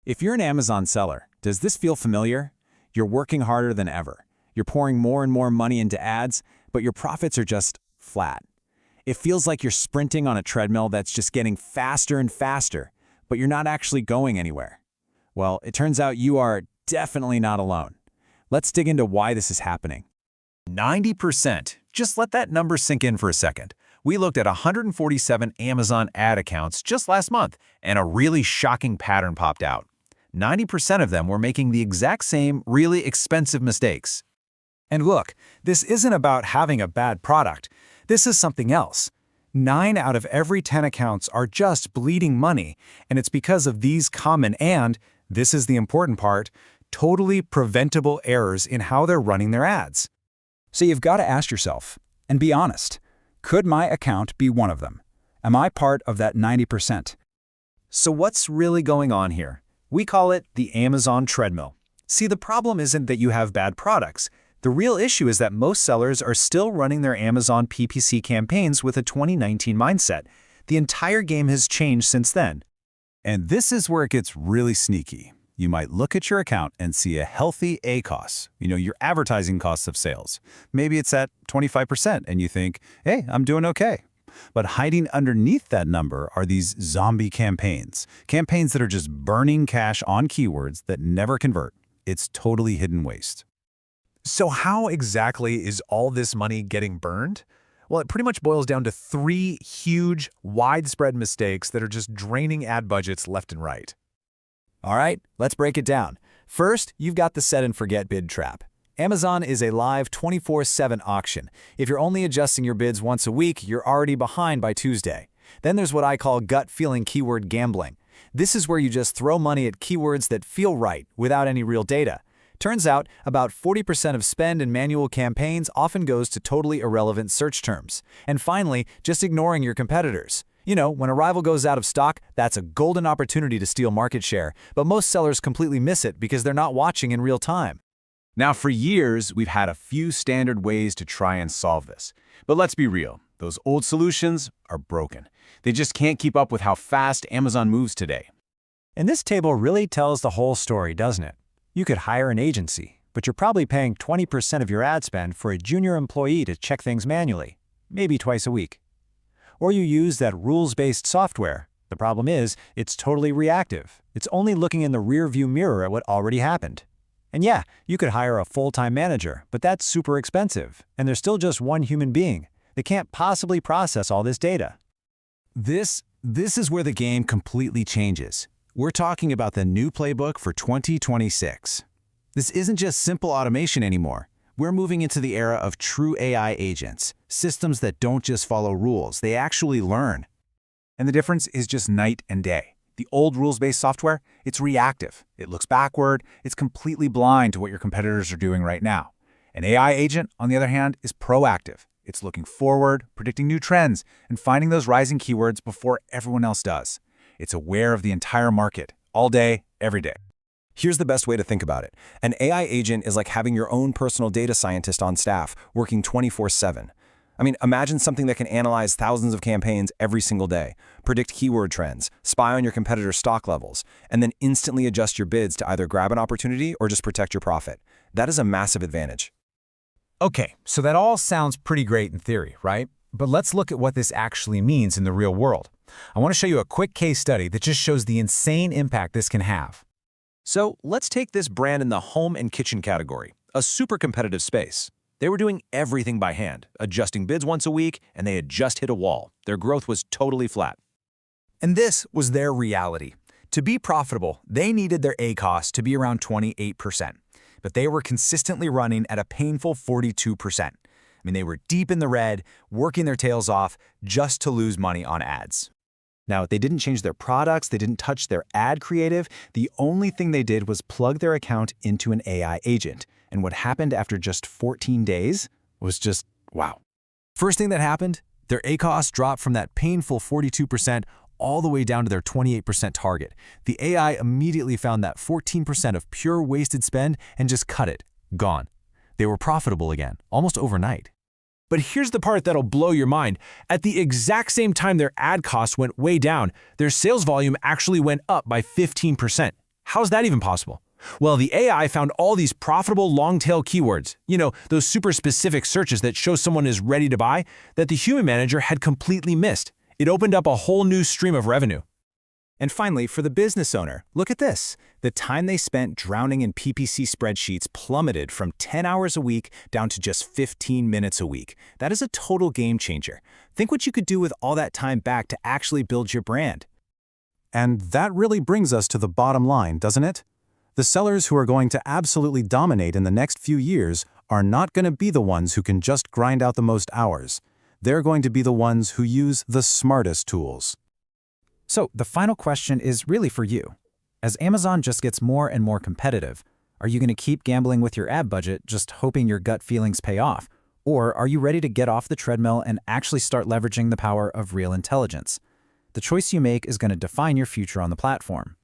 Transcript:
If you're an Amazon seller, does this feel familiar? You're working harder than ever. You're pouring more and more money into ads, but your profits are just flat. It feels like you're sprinting on a treadmill that's just getting faster and faster, but you're not actually going anywhere. Well, it turns out you are definitely not alone. Let's dig into why this is happening. 90%. Just let that number sink in for a second. We looked at 147 Amazon ad accounts just last month, and a really shocking pattern popped out. 90% of them were making the exact same really expensive mistakes. And look, this isn't about having a bad product. This is something else. 9 out of every 10 accounts are just bleeding money, and it's because of these common and, this is the important part, totally preventable errors in how they're running their ads. So you've got to ask yourself, and be honest, could my account be one of them? Am I part of that 90%? So what's really going on here? We call it the Amazon treadmill. See, the problem isn't that you have bad products. The real issue is that most sellers are still running their Amazon PPC campaigns with a 2019 mindset. The entire game has changed since then. And this is where it gets really sneaky. You might look at your account and see a healthy ACOS, your advertising costs of sales. Maybe it's at 25% and you think, hey, I'm doing okay. But hiding underneath that number are these zombie campaigns that are just burning cash on keywords that never convert. It's totally hidden waste. So how exactly is all this money getting burned? Well, it pretty much boils down to 3 huge, widespread mistakes that are just draining ad budgets left and right. All right, let's break it down. First, you've got the set and forget bid trap. Amazon is a live 24/7 auction. If you're only adjusting your bids once a week, you're already behind by Tuesday. Then there's what I call gut feeling keyword gambling. This is where you just throw money at keywords that feel right without any real data. Turns out, about 40% of spend in manual campaigns often goes to totally irrelevant search terms. And finally, just ignoring your competitors. When a rival goes out of stock, that's a golden opportunity to steal market share, but most sellers completely miss it because they're not watching in real time. Now, for years, we've had a few standard ways to try and solve this. But let's be real, those old solutions are broken. They just can't keep up with how fast Amazon moves today. And this table really tells the whole story, doesn't it? You could hire an agency, but you're probably paying 20% of your ad spend for a junior employee to check things manually, maybe twice a week. Or you use that rules-based software. The problem is, it's totally reactive. It's only looking in the rear-view mirror at what already happened. And yeah, you could hire a full-time manager, but that's super expensive, and there's still just one human being. They can't possibly process all this data. This is where the game completely changes. We're talking about the new playbook for 2026. This isn't just simple automation anymore. We're moving into the era of true AI agents, systems that don't just follow rules, they actually learn. And the difference is just night and day. The old rules-based software, it's reactive. It looks backward. It's completely blind to what your competitors are doing right now. An AI agent, on the other hand, is proactive. It's looking forward, predicting new trends, and finding those rising keywords before everyone else does. It's aware of the entire market, all day, every day. Here's the best way to think about it. An AI agent is like having your own personal data scientist on staff, working 24/7. Imagine something that can analyze thousands of campaigns every single day, predict keyword trends, spy on your competitors' stock levels, and then instantly adjust your bids to either grab an opportunity or just protect your profit. That is a massive advantage. Okay, so that all sounds pretty great in theory, right? But let's look at what this actually means in the real world. I want to show you a quick case study that just shows the insane impact this can have. So let's take this brand in the home and kitchen category, a super competitive space. They were doing everything by hand, adjusting bids once a week, and they had just hit a wall. Their growth was totally flat. And this was their reality. To be profitable, they needed their ACOS to be around 28%, but they were consistently running at a painful 42%. They were deep in the red, working their tails off just to lose money on ads. Now, they didn't change their products, they didn't touch their ad creative. The only thing they did was plug their account into an AI agent. And what happened after just 14 days was just wow. First thing that happened, their ACOS dropped from that painful 42% all the way down to their 28% target. The AI immediately found that 14% of pure wasted spend and just cut it. Gone. They were profitable again, almost overnight. But here's the part that'll blow your mind. At the exact same time their ad costs went way down, their sales volume actually went up by 15%. How's that even possible? Well, the AI found all these profitable long-tail keywords, those super specific searches that show someone is ready to buy, that the human manager had completely missed. It opened up a whole new stream of revenue. And finally, for the business owner, look at this. The time they spent drowning in PPC spreadsheets plummeted from 10 hours a week down to just 15 minutes a week. That is a total game changer. Think what you could do with all that time back to actually build your brand. And that really brings us to the bottom line, doesn't it? The sellers who are going to absolutely dominate in the next few years are not going to be the ones who can just grind out the most hours. They're going to be the ones who use the smartest tools. So the final question is really for you. As Amazon just gets more and more competitive, are you going to keep gambling with your ad budget, just hoping your gut feelings pay off? Or are you ready to get off the treadmill and actually start leveraging the power of real intelligence? The choice you make is going to define your future on the platform.